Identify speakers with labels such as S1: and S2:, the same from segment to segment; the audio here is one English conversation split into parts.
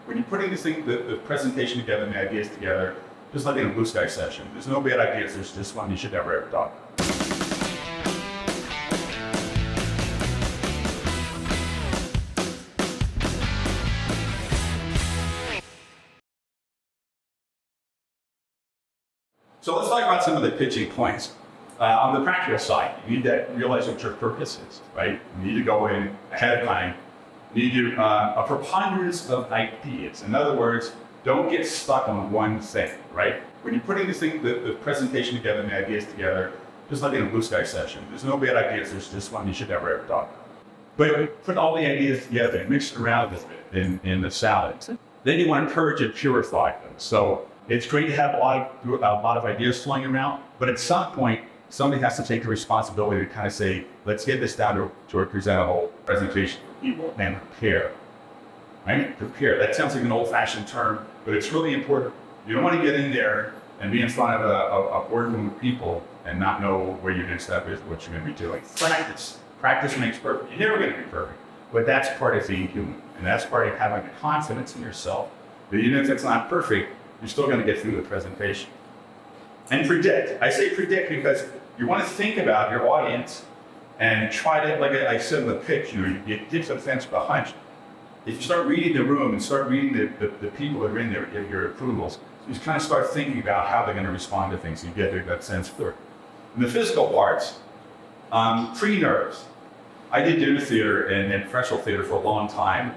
S1: When you're putting the presentation together and the ideas together, just like in a blue sky session, there's no bad ideas, there's just one you should never ever talk about. So let's talk about some of the pitching points. On the practical side, you need to realize what your purpose is, right? You need to go in ahead of time. You need a preponderance of ideas. In other words, don't get stuck on one thing, right? When you're putting the presentation together and the ideas together, just like in a blue sky session, there's no bad ideas, there's just one you should never ever talk about. But put all the ideas together and mix it around a bit in the salad. Then you want to purge and purify them. So it's great to have a lot of ideas flowing around, but at some point, somebody has to take the responsibility to kind of say, let's get this down to a presentable presentation for people and prepare. Right? Prepare. That sounds like an old-fashioned term, but it's really important. You don't want to get in there and be in front of a boardroom of people and not know where your next step is, what you're going to be doing. Practice. Practice makes perfect. You're never going to be perfect, but that's part of being human, and that's part of having the confidence in yourself that even if it's not perfect, you're still going to get through the presentation. And predict. I say predict because you want to think about your audience and try to, like I said in the pitch, you get some sense of a hunch. If you start reading the room and start reading the people that are in there, get your approvals, you just kind of start thinking about how they're going to respond to things. You get that sense for it. And the physical parts, pre-nerves. I did dinner theater and professional theater for a long time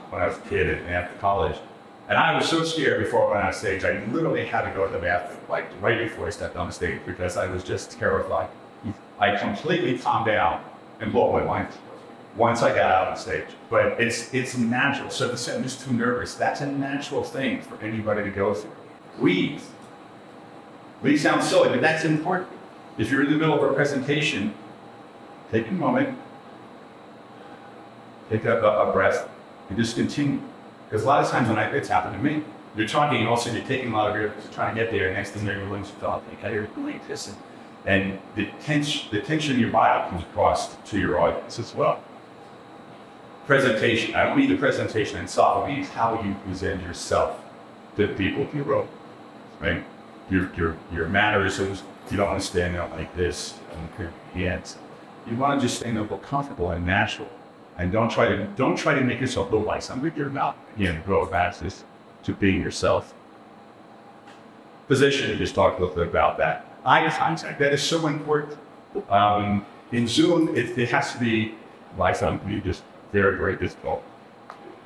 S1: when I was a kid and after college. And I was so scared before I went on stage, I literally had to go to the bathroom, like right before I stepped on the stage, because I was just terrified. I completely calmed down and blew my mind once I got out on stage. But it's natural. So to say I'm just too nervous, that's a natural thing for anybody to go through. Breathe. Breathe sounds silly, but that's important. If you're in the middle of a presentation, take a moment, take a breath, and just continue. Because a lot of times it's happened to me. You're talking, and also you're taking a lot of your, trying to get there, and next thing you're willing to feel like you're really pissing. And the tension in your body comes across to your audience as well. Presentation. I don't mean the presentation itself. I mean how you present yourself to people in your room, right? Your mannerisms. You don't want to stand out like this and your hands. You want to just stand up comfortable and natural. And don't try to make yourself look like somebody you're not. Again, go back to being yourself. Position, we just talked a little bit about that. Eye contact, that is so important. In Zoom, it has to be like something just very, very difficult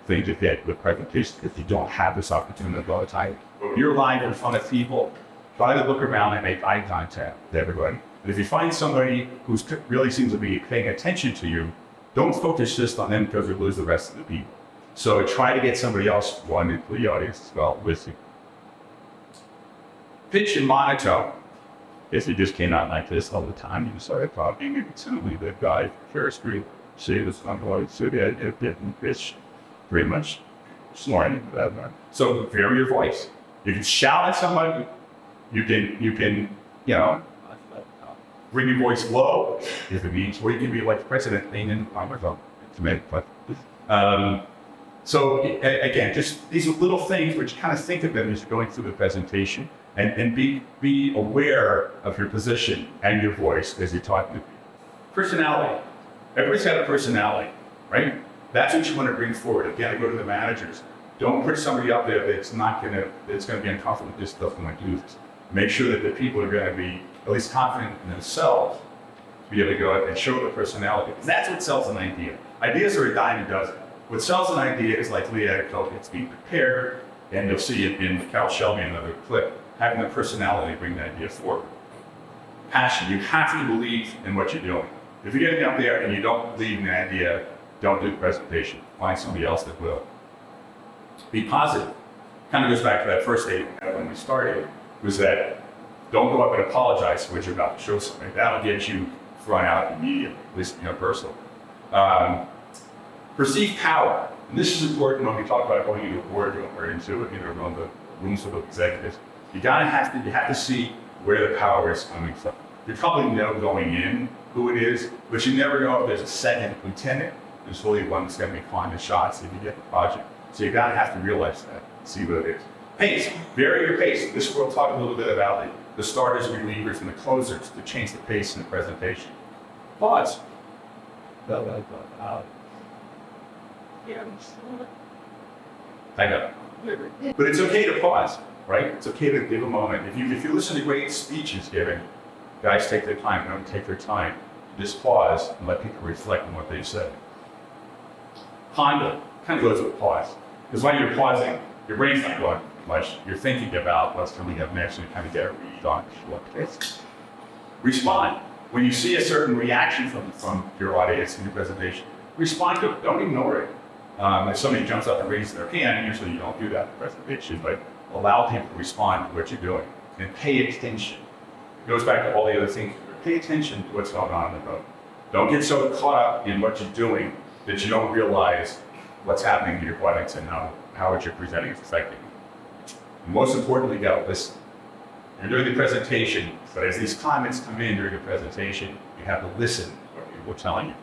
S1: thing to get with presentations if you don't have this opportunity all the time. When you're live in front of people, try to look around and make eye contact with everybody. And if you find somebody who really seems to be paying attention to you, don't focus just on them because you lose the rest of the people. So try to get somebody else into the audience as well with you. Pitch and monotone. If you just came out like this all the time, you started talking and suddenly the guy first screen see this on the so it didn't pitch pretty much snoring. So vary your voice. You can shout at somebody. You can bring your voice low if it means, or you can be like the president leaning in the microphone to make fun. So again, just these are little things which you kind of think of them as you're going through the presentation, and be aware of your position and your voice as you're talking to people. Personality. Everybody's got a personality, right? That's what you want to bring forward. Again, I go to the managers. Don't put somebody up there that's going to be uncomfortable with this stuff when I do this. Make sure that the people are going to be at least confident in themselves to be able to go out and show their personality. Because that's what sells an idea. Ideas are a dime a dozen. What sells an idea is like Leah told you, it's being prepared, and you'll see it in Carol Shelby, another clip, having the personality to bring the idea forward. Passion. You have to believe in what you're doing. If you're getting up there and you don't believe in the idea, don't do the presentation. Find somebody else that will. Be positive. Kind of goes back to that first statement when we started, was that don't go up and apologize for what you're about to show somebody. That'll get you thrown out immediately, at least personally. Perceived power. And this is important when we talk about going into a boardroom or into the rooms of executives. You have to see where the power is coming from. You probably know going in who it is, but you never know if there's a second lieutenant. There's only one that's going to be calling the shots if you get the project. So you gotta have to realize that, see what it is. Pace, vary your pace. This we'll talk a little bit about the starters, relievers, and the closers to change the pace in the presentation. Pause. I know. But it's okay to pause, right? It's okay to give a moment. If you listen to great speeches given, guys take their time, don't take their time. Just pause and let people reflect on what they said. Kind of goes with pause. Because when you're pausing, your brain's not going much. You're thinking about what's coming up next and you kind of get a read on what it is. Respond. When you see a certain reaction from your audience in your presentation, respond to it. Don't ignore it. If somebody jumps up and raises their hand, usually you don't do that in the presentation, but allow people to respond to what you're doing and pay attention. It goes back to all the other things. Pay attention to what's going on in the room. Don't get so caught up in what you're doing that you don't realize what's happening to your audience and how what you're presenting is affecting you. And most importantly, you gotta listen. You're doing the presentation, but as these comments come in during the presentation, you have to listen to what people are telling you.